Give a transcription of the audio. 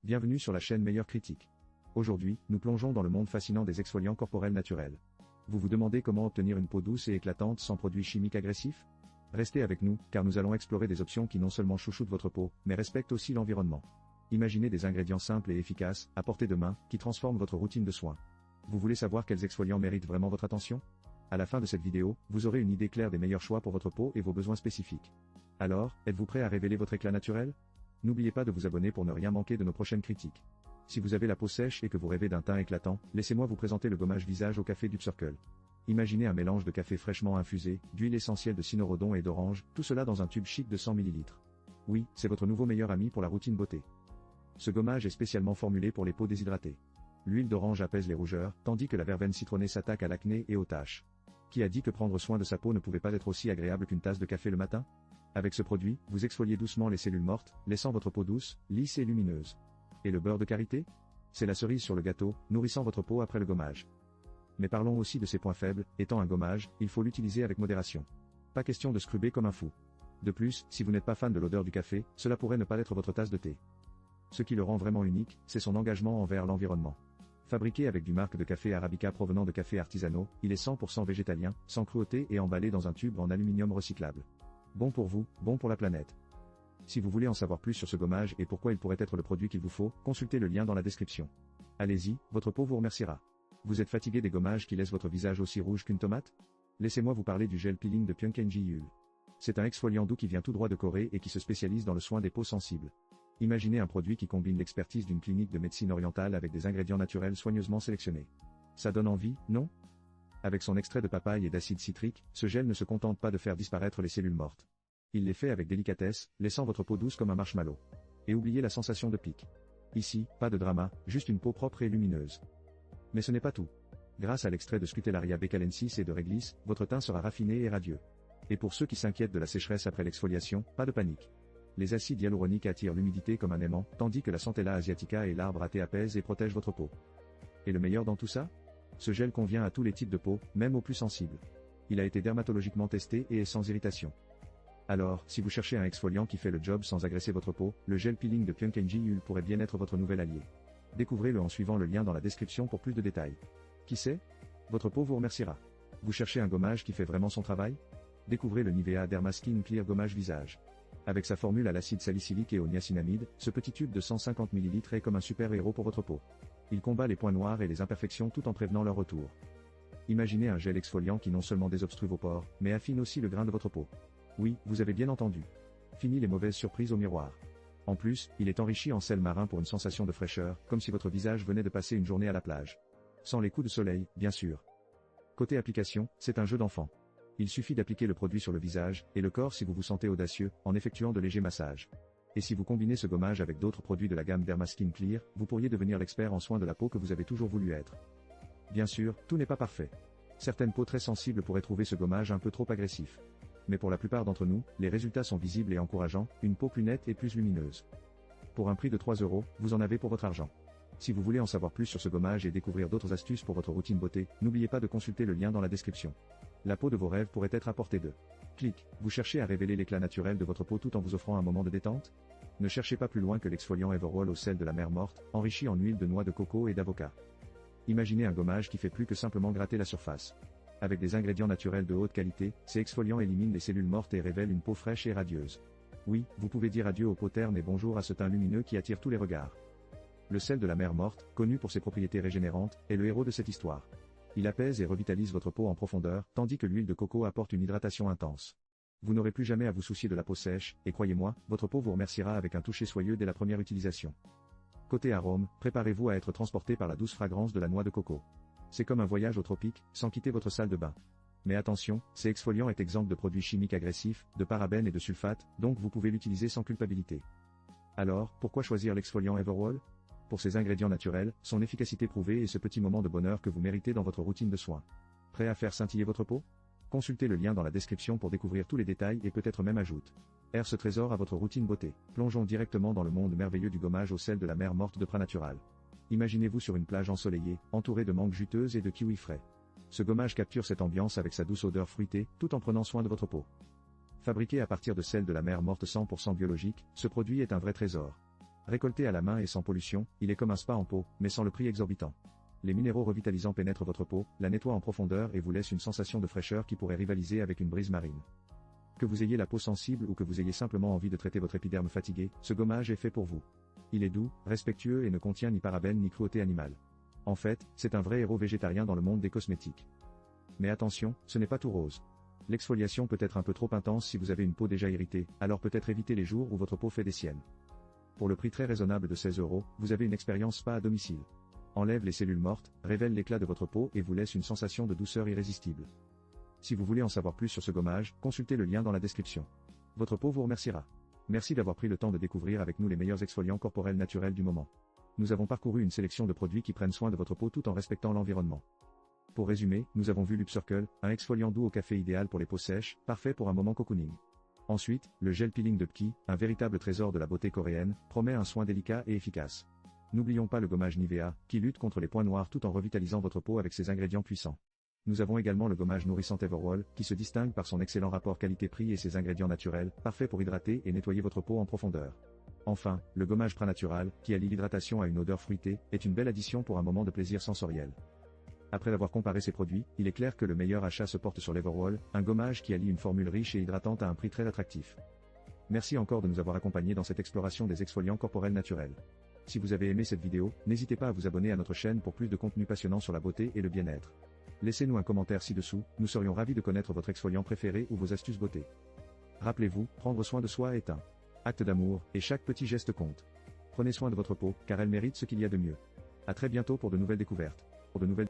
Bienvenue sur la chaîne Meilleure Critique. Aujourd'hui, nous plongeons dans le monde fascinant des exfoliants corporels naturels. Vous vous demandez comment obtenir une peau douce et éclatante sans produits chimiques agressifs? Restez avec nous, car nous allons explorer des options qui non seulement chouchoutent votre peau, mais respectent aussi l'environnement. Imaginez des ingrédients simples et efficaces, à portée de main, qui transforment votre routine de soins. Vous voulez savoir quels exfoliants méritent vraiment votre attention? À la fin de cette vidéo, vous aurez une idée claire des meilleurs choix pour votre peau et vos besoins spécifiques. Alors, êtes-vous prêt à révéler votre éclat naturel? N'oubliez pas de vous abonner pour ne rien manquer de nos prochaines critiques. Si vous avez la peau sèche et que vous rêvez d'un teint éclatant, laissez-moi vous présenter le gommage visage au café Deep Circle. Imaginez un mélange de café fraîchement infusé, d'huile essentielle de cynorhodon et d'orange, tout cela dans un tube chic de 100 ml. Oui, c'est votre nouveau meilleur ami pour la routine beauté. Ce gommage est spécialement formulé pour les peaux déshydratées. L'huile d'orange apaise les rougeurs, tandis que la verveine citronnée s'attaque à l'acné et aux taches. Qui a dit que prendre soin de sa peau ne pouvait pas être aussi agréable qu'une tasse de café le matin? Avec ce produit, vous exfoliez doucement les cellules mortes, laissant votre peau douce, lisse et lumineuse. Et le beurre de karité? C'est la cerise sur le gâteau, nourrissant votre peau après le gommage. Mais parlons aussi de ses points faibles. Étant un gommage, il faut l'utiliser avec modération. Pas question de scruber comme un fou. De plus, si vous n'êtes pas fan de l'odeur du café, cela pourrait ne pas être votre tasse de thé. Ce qui le rend vraiment unique, c'est son engagement envers l'environnement. Fabriqué avec du marc de café arabica provenant de cafés artisanaux, il est 100% végétalien, sans cruauté et emballé dans un tube en aluminium recyclable. Bon pour vous, bon pour la planète. Si vous voulez en savoir plus sur ce gommage et pourquoi il pourrait être le produit qu'il vous faut, consultez le lien dans la description. Allez-y, votre peau vous remerciera. Vous êtes fatigué des gommages qui laissent votre visage aussi rouge qu'une tomate? Laissez-moi vous parler du gel peeling de Pyeongkenji Yul. C'est un exfoliant doux qui vient tout droit de Corée et qui se spécialise dans le soin des peaux sensibles. Imaginez un produit qui combine l'expertise d'une clinique de médecine orientale avec des ingrédients naturels soigneusement sélectionnés. Ça donne envie, non? Avec son extrait de papaye et d'acide citrique, ce gel ne se contente pas de faire disparaître les cellules mortes. Il les fait avec délicatesse, laissant votre peau douce comme un marshmallow. Et oubliez la sensation de pic. Ici, pas de drama, juste une peau propre et lumineuse. Mais ce n'est pas tout. Grâce à l'extrait de Scutellaria beccalensis et de réglisse, votre teint sera raffiné et radieux. Et pour ceux qui s'inquiètent de la sécheresse après l'exfoliation, pas de panique. Les acides hyaluroniques attirent l'humidité comme un aimant, tandis que la Centella asiatica et l'arbre à thé apaisent et protègent votre peau. Et le meilleur dans tout ça? Ce gel convient à tous les types de peau, même aux plus sensibles. Il a été dermatologiquement testé et est sans irritation. Alors, si vous cherchez un exfoliant qui fait le job sans agresser votre peau, le gel peeling de Pyeongkenji Yul pourrait bien être votre nouvel allié. Découvrez-le en suivant le lien dans la description pour plus de détails. Qui sait? Votre peau vous remerciera. Vous cherchez un gommage qui fait vraiment son travail? Découvrez le Nivea Derma Skin Clear Gommage Visage. Avec sa formule à l'acide salicylique et au niacinamide, ce petit tube de 150 ml est comme un super héros pour votre peau. Il combat les points noirs et les imperfections tout en prévenant leur retour. Imaginez un gel exfoliant qui non seulement désobstrue vos pores, mais affine aussi le grain de votre peau. Oui, vous avez bien entendu. Fini les mauvaises surprises au miroir. En plus, il est enrichi en sel marin pour une sensation de fraîcheur, comme si votre visage venait de passer une journée à la plage. Sans les coups de soleil, bien sûr. Côté application, c'est un jeu d'enfant. Il suffit d'appliquer le produit sur le visage, et le corps si vous vous sentez audacieux, en effectuant de légers massages. Et si vous combinez ce gommage avec d'autres produits de la gamme Derma Skin Clear, vous pourriez devenir l'expert en soins de la peau que vous avez toujours voulu être. Bien sûr, tout n'est pas parfait. Certaines peaux très sensibles pourraient trouver ce gommage un peu trop agressif. Mais pour la plupart d'entre nous, les résultats sont visibles et encourageants, une peau plus nette et plus lumineuse. Pour un prix de 3 €, vous en avez pour votre argent. Si vous voulez en savoir plus sur ce gommage et découvrir d'autres astuces pour votre routine beauté, n'oubliez pas de consulter le lien dans la description. La peau de vos rêves pourrait être à portée de clic. Vous cherchez à révéler l'éclat naturel de votre peau tout en vous offrant un moment de détente? Ne cherchez pas plus loin que l'exfoliant Everwall au sel de la mer morte, enrichi en huile de noix de coco et d'avocat. Imaginez un gommage qui fait plus que simplement gratter la surface. Avec des ingrédients naturels de haute qualité, ces exfoliants éliminent les cellules mortes et révèlent une peau fraîche et radieuse. Oui, vous pouvez dire adieu aux peaux ternes et bonjour à ce teint lumineux qui attire tous les regards. Le sel de la mer morte, connu pour ses propriétés régénérantes, est le héros de cette histoire. Il apaise et revitalise votre peau en profondeur, tandis que l'huile de coco apporte une hydratation intense. Vous n'aurez plus jamais à vous soucier de la peau sèche, et croyez-moi, votre peau vous remerciera avec un toucher soyeux dès la première utilisation. Côté arôme, préparez-vous à être transporté par la douce fragrance de la noix de coco. C'est comme un voyage aux tropiques, sans quitter votre salle de bain. Mais attention, cet exfoliant est exempt de produits chimiques agressifs, de parabènes et de sulfates, donc vous pouvez l'utiliser sans culpabilité. Alors, pourquoi choisir l'exfoliant Everwall? Pour ses ingrédients naturels, son efficacité prouvée et ce petit moment de bonheur que vous méritez dans votre routine de soins. Prêt à faire scintiller votre peau? Consultez le lien dans la description pour découvrir tous les détails et peut-être même ajoute ce trésor à votre routine beauté. Plongeons directement dans le monde merveilleux du gommage au sel de la mer morte de Pranatural. Imaginez-vous sur une plage ensoleillée, entourée de mangues juteuses et de kiwis frais. Ce gommage capture cette ambiance avec sa douce odeur fruitée, tout en prenant soin de votre peau. Fabriqué à partir de sel de la mer morte 100% biologique, ce produit est un vrai trésor. Récolté à la main et sans pollution, il est comme un spa en peau, mais sans le prix exorbitant. Les minéraux revitalisants pénètrent votre peau, la nettoient en profondeur et vous laissent une sensation de fraîcheur qui pourrait rivaliser avec une brise marine. Que vous ayez la peau sensible ou que vous ayez simplement envie de traiter votre épiderme fatigué, ce gommage est fait pour vous. Il est doux, respectueux et ne contient ni parabènes ni cruauté animale. En fait, c'est un vrai héros végétarien dans le monde des cosmétiques. Mais attention, ce n'est pas tout rose. L'exfoliation peut être un peu trop intense si vous avez une peau déjà irritée, alors peut-être évitez les jours où votre peau fait des siennes. Pour le prix très raisonnable de 16 €, vous avez une expérience spa à domicile. Enlève les cellules mortes, révèle l'éclat de votre peau et vous laisse une sensation de douceur irrésistible. Si vous voulez en savoir plus sur ce gommage, consultez le lien dans la description. Votre peau vous remerciera. Merci d'avoir pris le temps de découvrir avec nous les meilleurs exfoliants corporels naturels du moment. Nous avons parcouru une sélection de produits qui prennent soin de votre peau tout en respectant l'environnement. Pour résumer, nous avons vu Lubcircle, un exfoliant doux au café idéal pour les peaux sèches, parfait pour un moment cocooning. Ensuite, le gel peeling de Pki, un véritable trésor de la beauté coréenne, promet un soin délicat et efficace. N'oublions pas le gommage Nivea, qui lutte contre les points noirs tout en revitalisant votre peau avec ses ingrédients puissants. Nous avons également le gommage nourrissant Everwall, qui se distingue par son excellent rapport qualité-prix et ses ingrédients naturels, parfait pour hydrater et nettoyer votre peau en profondeur. Enfin, le gommage Pranatural, qui allie l'hydratation à une odeur fruitée, est une belle addition pour un moment de plaisir sensoriel. Après avoir comparé ces produits, il est clair que le meilleur achat se porte sur l'Everwall, un gommage qui allie une formule riche et hydratante à un prix très attractif. Merci encore de nous avoir accompagnés dans cette exploration des exfoliants corporels naturels. Si vous avez aimé cette vidéo, n'hésitez pas à vous abonner à notre chaîne pour plus de contenu passionnant sur la beauté et le bien-être. Laissez-nous un commentaire ci-dessous, nous serions ravis de connaître votre exfoliant préféré ou vos astuces beauté. Rappelez-vous, prendre soin de soi est un acte d'amour, et chaque petit geste compte. Prenez soin de votre peau, car elle mérite ce qu'il y a de mieux. À très bientôt pour de nouvelles découvertes.